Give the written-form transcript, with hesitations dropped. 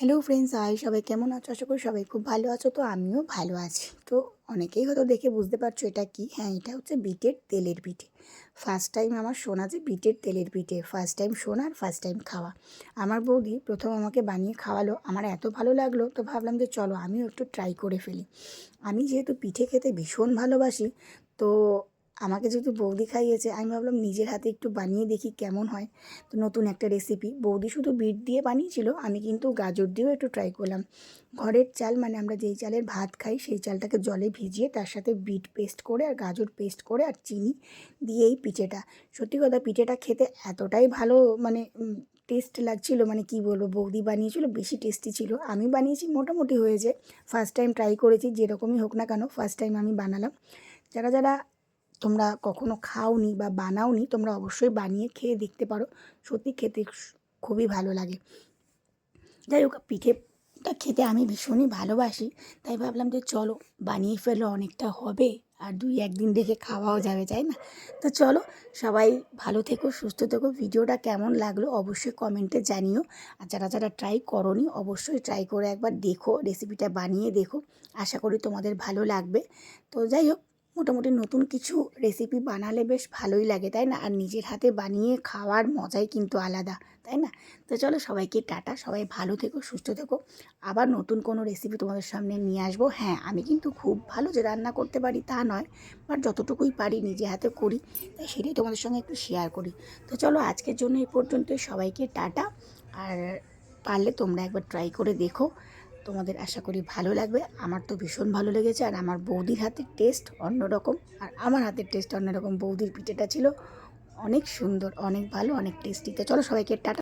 Hello friends, সবাই কেমন আছো? আশা করি সবাই খুব ভালো আছো। তো আমিও ভালো আছি। তো অনেকেই হয়তো দেখে বুঝতে পারছো এটা কি। হ্যাঁ, এটা হচ্ছে বিটের তেলের পিঠে। ফার্স্ট টাইম আমার শোনা যে বিটের তেলের পিঠে, ফার্স্ট টাইম শোনা আর ফার্স্ট টাইম খাওয়া। আমার বৌদি প্রথম আমাকে বানিয়ে খাওয়ালো, আমার এত ভালো লাগলো, তো ভাবলাম যে চলো আমিও একটু ট্রাই করে ফেলি। আমি যেহেতু পিঠে খেতে ভীষণ ভালোবাসি, তো আমাকে যেহেতু বৌদি খাইয়েছে, আমি ভাবলাম নিজের হাতে একটু বানিয়ে দেখি কেমন হয়। তো নতুন একটা রেসিপি, বৌদি শুধু বিট দিয়ে বানিয়েছিল, আমি কিন্তু গাজর দিয়েও একটু ট্রাই করলাম। ঘরের চাল, মানে আমরা যেই চালের ভাত খাই সেই চালটাকে জলে ভিজিয়ে তার সাথে বিট পেস্ট করে আর গাজর পেস্ট করে আর চিনি দিয়ে এই পিঠেটা, সত্যি কথা পিঠেটা খেতে এতটাই ভালো, মানে টেস্ট লাগছিল, মানে কি বলবো, বৌদি বানিয়েছিল বেশি টেস্টি ছিল। আমি বানিয়েছি মোটামুটি হয়েছে, ফার্স্ট টাইম ট্রাই করেছি, যেরকমই হোক না কেন ফার্স্ট টাইম আমি বানালাম। যারা যারা তোমরা কখনো খাওনি বা বানাওনি, তোমরা অবশ্যই বানিয়ে খেয়ে দেখতে পারো, সত্যি খেতে খুবই ভালো লাগে। যাই হোক, পিঠেটা খেতে আমি ভীষণই ভালোবাসি, তাই ভাবলাম যে চলো বানিয়ে ফেলো, অনেকটা হবে আর 2-1 দিন রেখে খাওয়াও যাবে, তাই না? তো চলো, সবাই ভালো থেকো, সুস্থ থেকো। ভিডিওটা কেমন লাগলো অবশ্যই কমেন্টে জানিও। আর যারা যারা ট্রাই করোনি অবশ্যই ট্রাই করে একবার দেখো, রেসিপিটা বানিয়ে দেখো, আশা করি তোমাদের ভালো লাগবে। তো যাই হোক, মোটামুটি নতুন কিছু রেসিপি বানালে বেশ ভালোই লাগে, তাই না? আর নিজের হাতে বানিয়ে খাওয়ার মজাই কিন্তু আলাদা, তাই না? তো চলো, সবাইকে টাটা, সবাই ভালো থেকো, সুস্থ থেকো। আবার নতুন কোনো রেসিপি তোমাদের সামনে নিয়ে আসবো। হ্যাঁ, আমি কিন্তু খুব ভালো যে রান্না করতে পারি তা নয়, বাট যতটুকুই পারি নিজে হাতে করি, তাই সেটাই তোমাদের সঙ্গে একটু শেয়ার করি। তো চলো, আজকের জন্য এই পর্যন্তই, সবাইকে টাটা। আর পারলে তোমরা একবার ট্রাই করে দেখো, তোমাদের আশা করি ভালো লাগবে। আমার তো ভীষণ ভালো লেগেছে, আর আমার বৌদির হাতের টেস্ট অন্যরকম, আর আমার হাতের টেস্ট অন্যরকম। বৌদির পিঠেটা ছিল অনেক সুন্দর, অনেক ভালো, অনেক টেস্টি। তো চলো, সবাইকে টাটা।